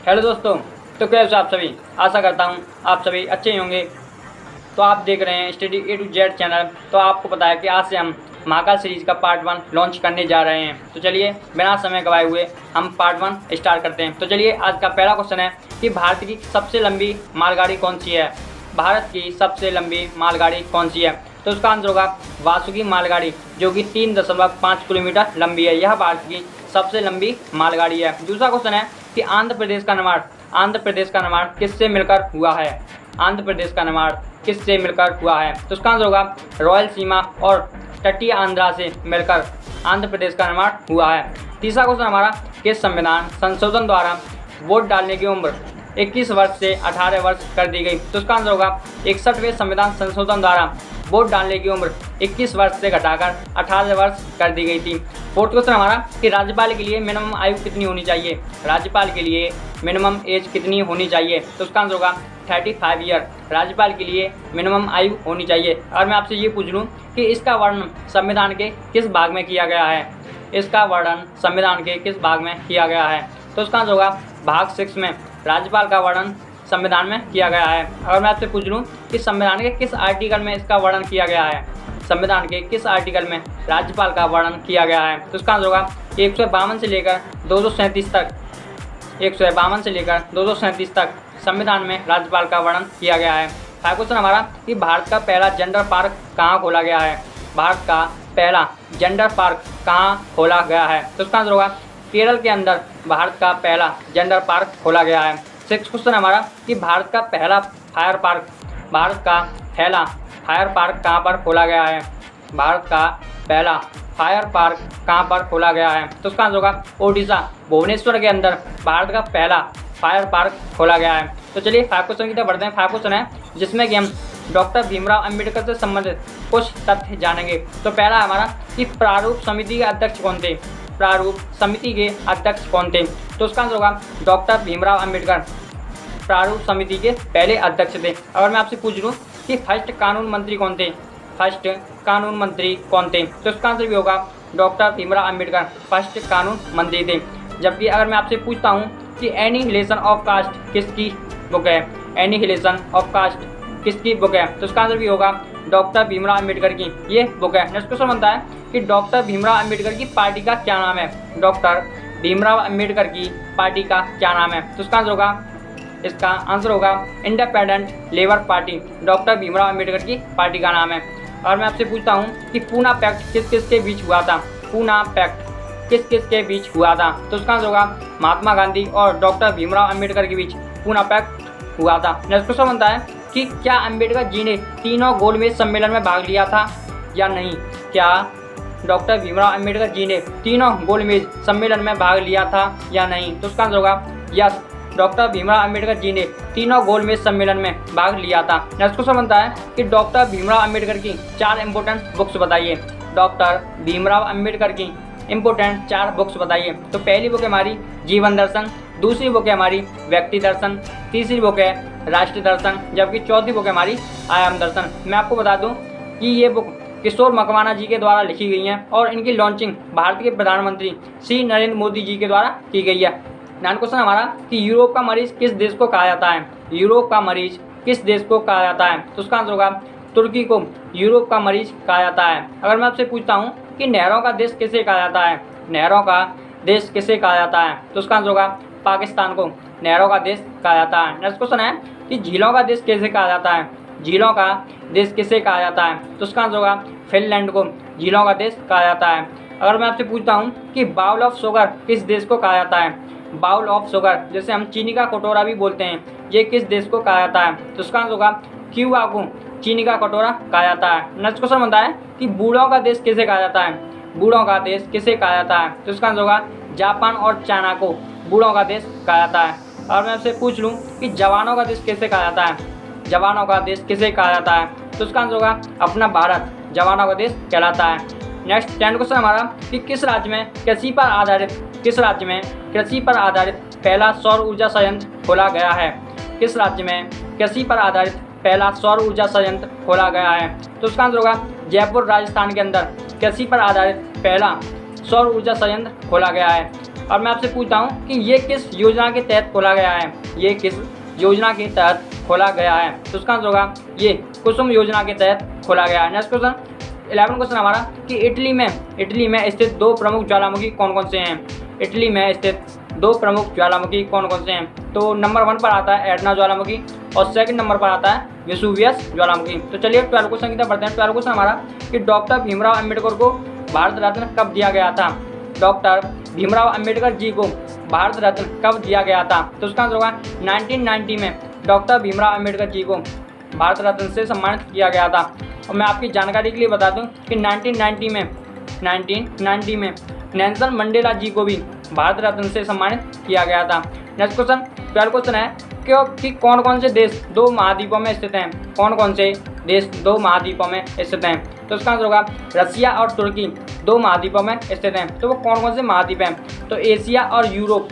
Hello दोस्तों, तो कैसे आप सभी। आशा करता हूँ आप सभी अच्छे ही होंगे। तो आप देख रहे हैं study A to Z channel. तो आपको पता है कि आज से हम महाकाल सीरीज का पार्ट 1 लॉन्च करने जा रहे हैं। तो चलिए बिना समय गवाए हुए हम पार्ट 1 स्टार्ट करते हैं। तो चलिए आज का पहला क्वेश्चन है कि भारत की सबसे लंबी मालगाड़ी कौन सी है। भारत की सबसे लंबी मालगाड़ी कौन सी है। तो उसका आंसर होगा वासुकी मालगाड़ी, जो कि 3.5 किलोमीटर लंबी है। यह भारत की सबसे लंबी मालगाड़ी है। दूसरा क्वेश्चन है कि आंध्र प्रदेश का निर्माण किससे मिलकर हुआ है। आंध्र प्रदेश का निर्माण किससे मिलकर हुआ है। तो उसका आंसर होगा रॉयल सीमा और तटीय आंध्रा से मिलकर आंध्र प्रदेश का निर्माण हुआ है। तीसरा क्वेश्चन हमारा कि संविधान संशोधन द्वारा वोट डालने की उम्र 21 वर्ष से 18 वर्ष कर दी गई। तो उसका आंसर होगा 61वें संविधान संशोधन द्वारा वोट डालने की उम्र 21 वर्ष से घटाकर 18 वर्ष कर दी गई थी। फोर्थ क्वेश्चन हमारा कि राज्यपाल के लिए मिनिमम आयु कितनी होनी चाहिए। राज्यपाल के लिए मिनिमम एज कितनी होनी चाहिए। तो उसका आंसर होगा 35 ईयर। राज्यपाल के लिए मिनिमम आयु होनी चाहिए। और मैं आपसे ये पूछ लूँ कि इसका वर्णन संविधान के किस भाग में किया गया है। इसका वर्णन संविधान के किस भाग में किया गया है। तो उसका आंसर होगा भाग 6 में राज्यपाल का वर्णन संविधान में किया गया है। अगर मैं आपसे पूछ लूँ कि संविधान के किस आर्टिकल में इसका वर्णन किया गया है। संविधान के किस आर्टिकल में राज्यपाल का वर्णन किया गया है। तो उसका आंसर होगा 152 से लेकर 237 तक। 152 से लेकर 237 तक संविधान में राज्यपाल का वर्णन किया गया है। फाइव क्वेश्चन हमारा कि भारत का पहला जेंडर पार्क कहाँ खोला गया है। भारत का पहला जेंडर पार्क कहाँ खोला गया है। तो उसका आंसर होगा केरल के अंदर भारत का पहला जेंडर पार्क खोला गया है। सिक्स क्वेश्चन हमारा कि भारत का पहला फायर पार्क कहाँ पर खोला गया है। भारत का पहला फायर पार्क कहाँ पर खोला गया है। तो उसका आंसर होगा ओडिशा भुवनेश्वर के अंदर भारत का पहला फायर पार्क खोला गया है। तो चलिए 5 क्वेश्चन की तरफ बढ़ते हैं। 5 क्वेश्चन है जिसमें कि हम डॉक्टर भीमराव अंबेडकर से संबंधित कुछ तथ्य जानेंगे। तो पहला हमारा कि प्रारूप समिति के अध्यक्ष कौन थे। प्रारूप समिति के अध्यक्ष कौन थे। तो उसका आंसर होगा डॉक्टर भीमराव अंबेडकर प्रारूप समिति के पहले अध्यक्ष थे। अगर मैं आपसे पूछ लूँ कि फर्स्ट कानून मंत्री कौन थे। फर्स्ट कानून मंत्री कौन थे। तो इसका आंसर भी होगा डॉक्टर भीमराव अंबेडकर फर्स्ट कानून मंत्री थे। जबकि अगर मैं आपसे पूछता हूँ कि एनिहिलेशन ऑफ कास्ट किसकी बुक है। एनिहिलेशन ऑफ कास्ट किसकी बुक है। तो उसका आंसर भी होगा डॉक्टर भीमराव अंबेडकर की ये बुक है। नेक्स्ट क्वेश्चन बनता है कि डॉक्टर भीमराव अंबेडकर की पार्टी का क्या नाम है। डॉक्टर भीमराव अंबेडकर की पार्टी का क्या नाम है। तो इसका आंसर होगा independent labour party. Doctor Bhimrao Ambedkar की पार्टी का नाम है। और मैं आपसे पूछता हूँ कि पूना पैक्ट किस किस के बीच हुआ था। पूना पैक्ट किस किस के बीच हुआ था। तो उसका आंसर होगा महात्मा गांधी और डॉक्टर भीमराव अंबेडकर के बीच पूना पैक्ट हुआ था। नेक्स्ट क्वेश्चन बनता है कि क्या अंबेडकर जी ने तीनों गोलमेज सम्मेलन में भाग लिया था या नहीं। क्या डॉक्टर भीमराव अंबेडकर जी ने तीनों गोलमेज सम्मेलन में भाग लिया था या नहीं। तो उसका आंसर होगा यस, डॉक्टर भीमराव अंबेडकर जी ने तीनों गोलमेज सम्मेलन में भाग लिया था। नेक्स्ट क्वेश्चन बनता है कि डॉक्टर भीमराव अंबेडकर की 4 इंपोर्टेंट बुक्स बताइए। डॉक्टर भीमराव अंबेडकर की इंपोर्टेंट 4 बुक्स बताइए। तो पहली बुक है हमारी जीवन दर्शन, दूसरी बुक है हमारी व्यक्ति दर्शन, तीसरी बुक है राष्ट्र दर्शन, जबकि चौथी बुक है हमारी आयाम दर्शन। मैं आपको बता दूं कि ये बुक किशोर मकवाना जी के द्वारा लिखी गई हैं और इनकी लॉन्चिंग भारत के प्रधानमंत्री श्री नरेंद्र मोदी जी के द्वारा की गई है। 9 क्वेश्चन हमारा कि यूरोप का मरीज किस देश को कहा जाता है। यूरोप का मरीज किस देश को कहा जाता है। तो उसका आंसर होगा तुर्की को यूरोप का मरीज कहा जाता है। अगर मैं आपसे पूछता हूँ कि नहरों का देश किसे कहा जाता है। नहरों का देश किसे कहा जाता है। तो उसका आंसर होगा पाकिस्तान को नहरों का देश कहा जाता है। नेक्स्ट क्वेश्चन है कि झीलों का देश किसे कहा जाता है। झीलों का देश किसे कहा जाता है। तो उसका आंसर होगा फिनलैंड को झीलों का देश कहा जाता है। अगर मैं आपसे पूछता हूँ कि बाउल ऑफ शुगर किस देश को कहा जाता है। बाउल ऑफ शुगर जैसे हम चीनी का कटोरा भी बोलते हैं, ये किस देश को कहा जाता है। तो उसका आंसर होगा क्यूबा को चीनी का कटोरा कहा जाता है। नेक्स्ट क्वेश्चन बनता है कि बूढ़ों का देश किसे कहा जाता है। बूढ़ों का देश किसे कहा जाता है। तो इसका आंसर होगा जापान और चाइना को बूढ़ों का देश कहा जाता है। और मैं आपसे पूछ लूँ कि जवानों का देश किसे कहा जाता है। जवानों का देश किसे कहा जाता है। तो उसका आंसर होगा अपना भारत जवानों का देश कहलाता है। नेक्स्ट 10 क्वेश्चन हमारा कि किस राज्य में कृषि पर आधारित पहला सौर ऊर्जा संयंत्र खोला गया है। किस राज्य में कृषि पर आधारित पहला सौर ऊर्जा संयंत्र खोला गया है। तो उसका आंसर होगा जयपुर राजस्थान के अंदर कृषि पर आधारित पहला सौर ऊर्जा संयंत्र खोला गया है। और मैं आपसे पूछता हूँ कि ये किस योजना के तहत खोला गया है, ये किस योजना के तहत खोला गया है। तो उसका आंसर होगा ये कुसुम योजना के तहत खोला गया है। नेक्स्ट क्वेश्चन 11 क्वेश्चन हमारा कि इटली में स्थित दो प्रमुख ज्वालामुखी कौन कौन से हैं। इटली में स्थित दो प्रमुख ज्वालामुखी कौन कौन से हैं। तो नंबर 1 पर आता है एटना ज्वालामुखी और सेकंड नंबर पर आता है वेसुवियस ज्वालामुखी। तो चलिए 12 क्वेश्चन की तरफ बढ़ते हैं। 12 क्वेश्चन हमारा कि डॉक्टर भीमराव अम्बेडकर को भारत रत्न कब दिया गया था। डॉक्टर भीमराव अम्बेडकर जी को भारत रत्न कब दिया गया था। तो उसका आंसर होगा 1990 में डॉक्टर भीमराव अम्बेडकर जी को भारत रत्न से सम्मानित किया गया था। और मैं आपकी जानकारी के लिए बता दूं कि 1990 में नेल्सन मंडेला जी को भी भारत रत्न से सम्मानित किया गया था। नेक्स्ट क्वेश्चन 12 क्वेश्चन है कि कौन कौन से देश दो महाद्वीपों में स्थित हैं। कौन कौन से देश दो महाद्वीपों में स्थित हैं। तो इसका आंसर होगा रसिया और तुर्की दो महाद्वीपों में स्थित हैं। तो वो कौन कौन से महाद्वीप हैं। तो एशिया और यूरोप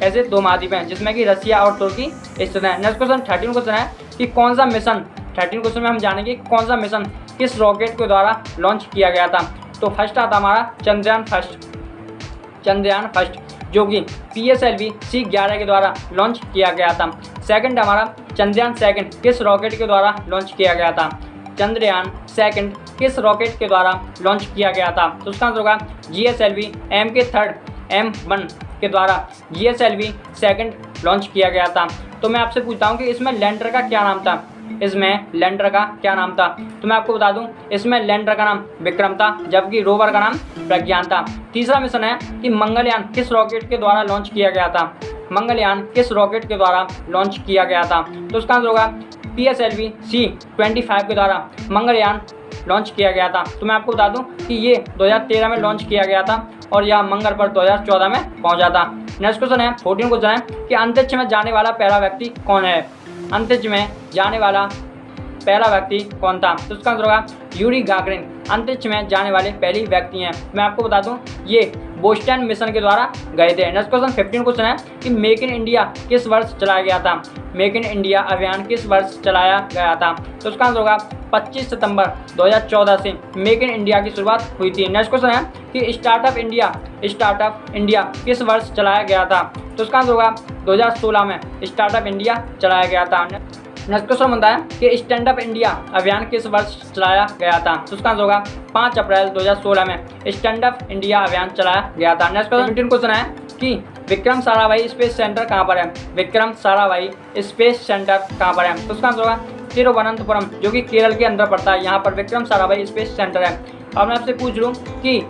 ऐसे दो महाद्वीप हैं जिसमें कि रसिया और तुर्की स्थित हैं। नेक्स्ट क्वेश्चन 13 क्वेश्चन है कि कौन सा मिशन 13 क्वेश्चन में हम जानेंगे कौन सा मिशन किस रॉकेट के द्वारा लॉन्च किया गया था। तो फर्स्ट आता हमारा चंद्रयान फर्स्ट जो कि PSLV C11 के द्वारा लॉन्च किया गया था। सेकंड हमारा चंद्रयान सेकंड किस रॉकेट के द्वारा लॉन्च किया गया था। चंद्रयान सेकंड किस रॉकेट के द्वारा लॉन्च किया गया था। तो उसका आंसर होगा GSLV M1 के द्वारा GSLV सेकंड लॉन्च किया गया था। तो मैं आपसे पूछता हूँ कि इसमें लैंडर का क्या नाम था। इसमें लैंडर का क्या नाम था। तो मैं आपको बता दूं इसमें लैंडर का नाम विक्रम था जबकि रोवर का नाम प्रज्ञान था। तीसरा मिशन है कि मंगलयान किस रॉकेट के द्वारा लॉन्च किया गया था। मंगलयान किस रॉकेट के द्वारा लॉन्च किया गया था। तो उसका आंसर होगा PSLV C25 के द्वारा मंगलयान लॉन्च किया गया था। तो मैं आपको बता दूं कि ये 2013 में लॉन्च किया गया था और यह मंगल पर 2014 में पहुंचा था। नेक्स्ट क्वेश्चन है 14 क्वेश्चन है कि अंतरिक्ष में जाने वाला पहला व्यक्ति कौन है। अंतरिक्ष में जाने वाला पहला व्यक्ति कौन था। तो उसका आंसर होगा यूरी गागरिन अंतरिक्ष में जाने वाले पहले व्यक्ति हैं। मैं आपको बता दूं ये बोस्टन मिशन के द्वारा गए थे। नेक्स्ट क्वेश्चन 15 क्वेश्चन है कि मेक इन इंडिया किस वर्ष चलाया गया था। मेक इन इंडिया अभियान किस वर्ष चलाया गया था। तो उसका आंसर होगा 25 सितंबर 2014 से मेक इन इंडिया की शुरुआत हुई थी। नेक्स्ट क्वेश्चन है कि स्टार्टअप इंडिया किस वर्ष चलाया गया था। तो उसका आंसर होगा 2016 में स्टार्टअप इंडिया चलाया गया था। नेक्स्ट क्वेश्चन बनता है कि स्टैंड अप इंडिया अभियान किस वर्ष चलाया गया था। तो उसका आंसर होगा 5 अप्रैल 2016 में स्टैंड अप इंडिया अभियान चलाया गया था। नेक्स्ट क्वेश्चन 15 क्वेश्चन है कि विक्रम साराभाई स्पेस सेंटर कहाँ पर है। विक्रम साराभाई स्पेस सेंटर कहाँ पर है। तो उसका आंसर होगा तिरुवनंतपुरम जो कि केरल के अंदर पड़ता है। यहाँ पर विक्रम साराभाई स्पेस सेंटर है। अब मैं आपसे पूछ लूँ कि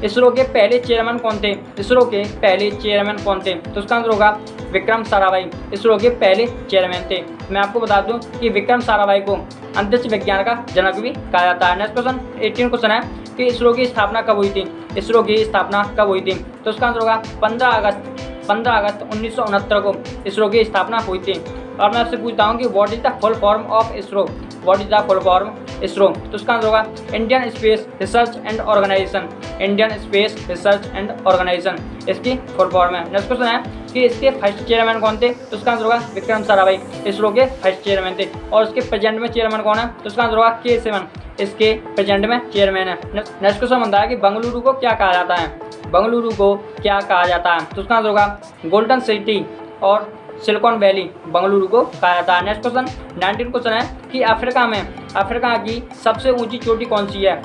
इसरो के पहले चेयरमैन कौन थे। इसरो के पहले चेयरमैन कौन थे। तो उसका आंसर होगा विक्रम साराभाई इसरो के पहले चेयरमैन थे। मैं आपको बता दूं कि विक्रम साराभाई को अंतरिक्ष विज्ञान का जनक भी कहा जाता है। नेक्स्ट क्वेश्चन 18 क्वेश्चन है कि इसरो की स्थापना कब हुई थी। इसरो की स्थापना कब हुई थी। तो उसका आंसर होगा 15 अगस्त 1969 को इसरो की स्थापना हुई थी। और मैं आपसे पूछता हूँ कि what is the full form of ISRO. What is the full form ISRO. तो उसका आंसर होगा Indian Space Research and Organisation. Indian Space Research and Organisation इसकी फुल फॉर्म है। नेक्स्ट क्वेश्चन है कि इसके फर्स्ट चेयरमैन कौन थे। तो उसका आंसर होगा विक्रम साराभाई इसरो के फर्स्ट चेयरमैन थे। और इसके प्रेजेंट में चेयरमैन कौन है। तो उसका आंसर होगा K7 इसके प्रेजेंट में चेयरमैन है। नेक्स्ट क्वेश्चन बनता है कि बेंगलुरु को क्या कहा जाता है। बेंगलुरु को क्या कहा जाता है। तो उसका आंसर होगा गोल्डन सिटी और सिलिकॉन वैली बेंगलुरु को कहा जाता है। नेक्स्ट क्वेश्चन 19 क्वेश्चन है कि अफ्रीका की सबसे ऊंची चोटी कौन सी है।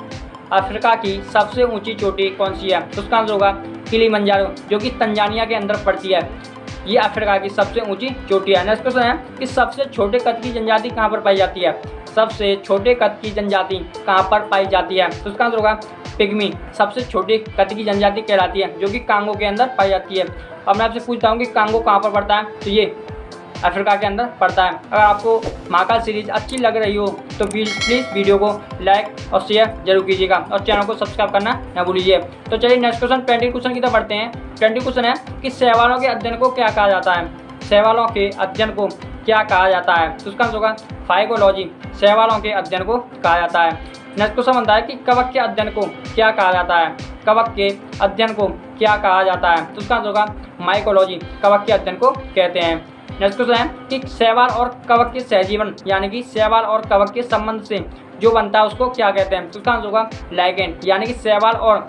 अफ्रीका की सबसे ऊंची चोटी कौन सी है। तो उसका आंसर होगा किलिमंजारो जो कि तंजानिया के अंदर पड़ती है। ये अफ्रीका की सबसे ऊंची चोटी है। नेक्स्ट क्वेश्चन है कि सबसे छोटे कद की जनजाति कहाँ पर पाई जाती है। सबसे छोटे कद की जनजाति कहाँ पर पाई जाती है। तो उसका आंसर होगा पिग्मी सबसे छोटे कद की जनजाति कहलाती है जो कि कांगो के अंदर पाई जाती है। अब मैं आपसे पूछता हूँ कि कांगो कहाँ पर पड़ता है। तो ये अफ्रीका के अंदर पड़ता है। अगर आपको महाकाल सीरीज अच्छी लग रही हो तो प्लीज़ वीडियो को लाइक और शेयर जरूर कीजिएगा और चैनल को सब्सक्राइब करना न भूलिए। तो चलिए नेक्स्ट क्वेश्चन 20 क्वेश्चन की तरफ बढ़ते हैं। 20 क्वेश्चन है कि शैवालों के अध्ययन को क्या कहा जाता है। शैवालों के अध्ययन को क्या कहा जाता है। तो उसका आंसर होगा फाइकोलॉजी शैवालों के अध्ययन को कहा जाता है। नेक्स्ट क्वेश्चन बनता है कि कवक के अध्ययन को क्या कहा जाता है। कवक के अध्ययन को क्या कहा जाता है। तो उसका आंसर होगा माइकोलॉजी कवक के अध्ययन को कहते हैं। नेक्स्ट क्वेश्चन है कि शैवाल और कवक के सहजीवन यानी कि शैवाल और कवक के संबंध से जो बनता है उसको क्या कहते हैं। तो उसका आंसर होगा लाइगेंड यानी कि शैवाल और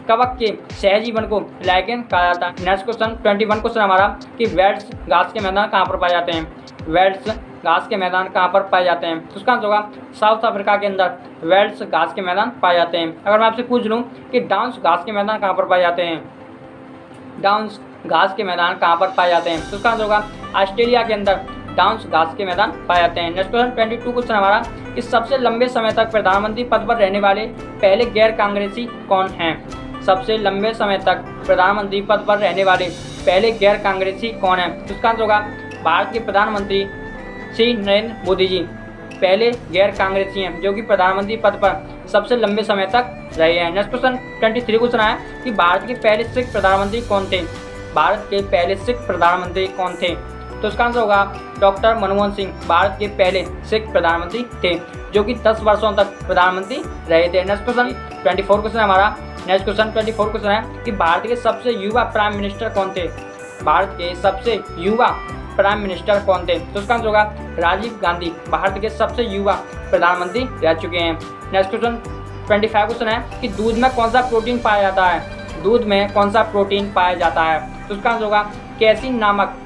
कवक के सहजीवन को लाइकेन कहा जाता है। नेक्स्ट क्वेश्चन 21 क्वेश्चन हमारा कि वेल्स घास के मैदान कहाँ पर पाए जाते हैं। वेल्स घास के मैदान कहाँ पर पाए जाते हैं, तो उसका आंसर होगा साउथ अफ्रीका के अंदर वेल्स घास के मैदान पाए जाते हैं। अगर मैं आपसे पूछ लूँ कि डाउन्स घास के मैदान कहाँ पर पाए जाते हैं, डाउन्स घास के मैदान कहाँ पर पाए जाते हैं, तो उसका आंसर होगा ऑस्ट्रेलिया के अंदर डाउन्स घास के मैदान पाए जाते हैं। नेक्स्ट क्वेश्चन 22 क्वेश्चन हमारा कि सबसे लंबे समय तक प्रधानमंत्री पद पर रहने वाले पहले गैर कांग्रेसी कौन हैं। सबसे लंबे समय तक प्रधानमंत्री पद पर रहने वाले पहले गैर कांग्रेसी कौन है, तो उसका आंसर होगा भारत के प्रधानमंत्री श्री नरेंद्र मोदी जी पहले गैर कांग्रेसी हैं जो कि प्रधानमंत्री पद पर सबसे लंबे समय तक रहे हैं। नेक्स्ट क्वेश्चन 23 क्वेश्चन है कि भारत के पहले सिख प्रधानमंत्री कौन थे। भारत के पहले सिख प्रधानमंत्री कौन थे, तो उसका आंसर होगा डॉक्टर मनमोहन सिंह भारत के पहले सिख प्रधानमंत्री थे जो कि 10 वर्षों तक प्रधानमंत्री रहे थे। नेक्स्ट क्वेश्चन 24 क्वेश्चन हमारा। नेक्स्ट क्वेश्चन 24 क्वेश्चन है कि भारत के सबसे युवा प्राइम मिनिस्टर कौन थे। भारत के सबसे युवा प्राइम मिनिस्टर कौन थे, तो उसका आंसर होगा राजीव गांधी भारत के सबसे युवा प्रधानमंत्री रह चुके हैं। नेक्स्ट क्वेश्चन 25 क्वेश्चन है कि दूध में कौन सा प्रोटीन पाया जाता है। दूध में कौन सा प्रोटीन पाया जाता है, तो उसका आंसर होगा कैसीन नामक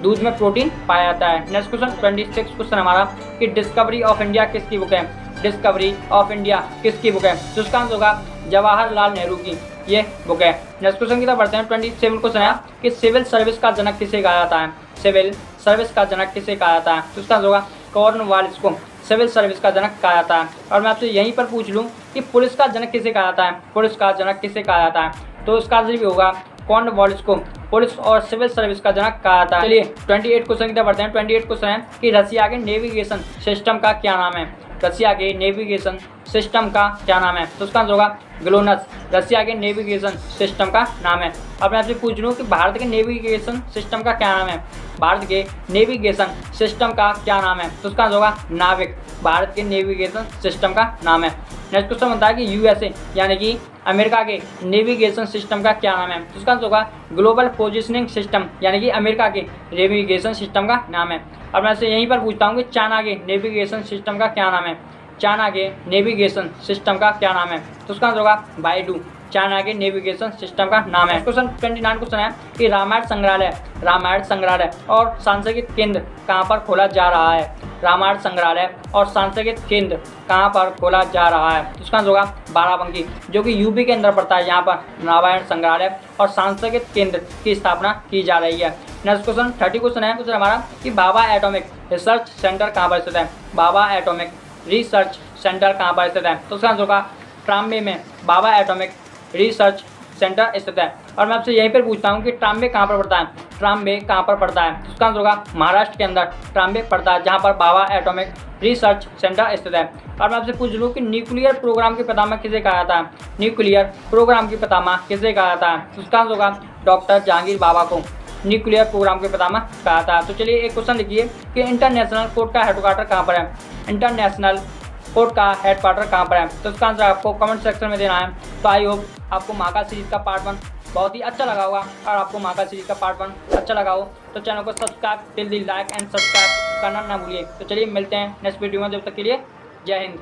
दूध में प्रोटीन पाया जाता है। नेक्स्ट क्वेश्चन 26 क्वेश्चन हमारा कि डिस्कवरी ऑफ इंडिया किसकी बुक है। डिस्कवरी ऑफ इंडिया किसकी बुक है, तो उसका आंसर होगा जवाहरलाल नेहरू की ये बुक है। नेक्स्ट क्वेश्चन की तरफ बढ़ते हैं। 27 क्वेश्चन है कि सिविल सर्विस का जनक किसे कहा जाता है। सिविल सर्विस का जनक किसे कहा जाता है, तो उसका आंसर होगा कॉर्नवालिस को सिविल सर्विस का जनक कहा जाता है। और मैं आपसे यहीं पर पूछ लूँ कि पुलिस का जनक किसे कहा जाता है। पुलिस का जनक किसे कहा जाता है, तो उसका आंसर भी होगा कॉर्नवालिस को पुलिस और सिविल सर्विस का जनक कहा जाता है। चलिए 28 क्वेश्चन की तरफ बढ़ते हैं। 28 क्वेश्चन है कि रसिया के नेविगेशन सिस्टम का क्या नाम है। रसिया के नेविगेशन सिस्टम का क्या नाम है, तो उसका आंसर होगा ग्लोनस रसिया के नेविगेशन सिस्टम का नाम है। अब मैं आपसे पूछ लूँ कि भारत के नेविगेशन सिस्टम का क्या नाम है। भारत के नेविगेशन सिस्टम का क्या नाम है, तो उसका आंसर होगा नाविक भारत के नेविगेशन सिस्टम का नाम है। नेक्स्ट क्वेश्चन बनता है कि यूएसए यानी कि अमेरिका के नेविगेशन सिस्टम का क्या नाम है, तो उसका आंसर होगा ग्लोबल पोजिशनिंग सिस्टम यानी कि अमेरिका के नेविगेशन सिस्टम का नाम है। अब मैं से यहीं पर पूछता हूँ कि चाइना के नेविगेशन सिस्टम का क्या नाम है। चाइना के नेविगेशन सिस्टम का क्या नाम है, तो उसका आंसर होगा बाइडू चाइना के नेविगेशन सिस्टम का नाम है। क्वेश्चन 29 क्वेश्चन है कि रामायण संग्रहालय और सांस्कृतिक केंद्र कहाँ पर खोला जा रहा है। रामायण संग्रहालय और सांस्कृतिक केंद्र कहाँ पर खोला जा रहा है, तो उसका आंसर होगा बाराबंकी जो कि यूपी के अंदर पड़ता है। यहाँ पर रामायण संग्रहालय और सांस्कृतिक केंद्र की स्थापना की जा रही है। नेक्स्ट क्वेश्चन 30 क्वेश्चन है क्वेश्चन हमारा कि भाभा एटॉमिक रिसर्च सेंटर कहाँ पर स्थित है। भाभा एटॉमिक रिसर्च सेंटर कहाँ पर स्थित है, तो उसका आंसर होगा ट्राम्बे में भाभा एटॉमिक रिसर्च सेंटर स्थित है। और मैं आपसे यहीं पर पूछता हूँ कि ट्राम्बे कहाँ पर पड़ता है। ट्राम्बे कहाँ पर पड़ता है, तो उसका आंसर होगा महाराष्ट्र के अंदर ट्राम्बे पड़ता है जहाँ पर भाभा एटॉमिक रिसर्च सेंटर स्थित है। और मैं आपसे पूछ लूँ कि न्यूक्लियर प्रोग्राम के पितामह किसे कहा जाता है। न्यूक्लियर प्रोग्राम के पितामह किसे कहा जाता है, तो उसका आंसर होगा डॉक्टर जहांगीर बाबा को न्यूक्लियर प्रोग्राम के पितामह कहा था। तो चलिए एक क्वेश्चन लिखिए कि इंटरनेशनल कोर्ट का हेडक्वार्टर कहाँ पर है। इंटरनेशनल कोर्ट का हेडक्वार्टर कहाँ पर है, तो इसका आंसर आपको कमेंट सेक्शन में देना है। तो आई होप आपको महाकाल सीरीज का पार्ट 1 बहुत ही अच्छा लगा होगा। और आपको महाकाल सीरीज का पार्ट 1 अच्छा लगा हो तो चैनल को subscribe till the like and subscribe करना ना भूलिए। तो चलिए मिलते हैं नेक्स्ट वीडियो में, जब तक के लिए जय हिंद।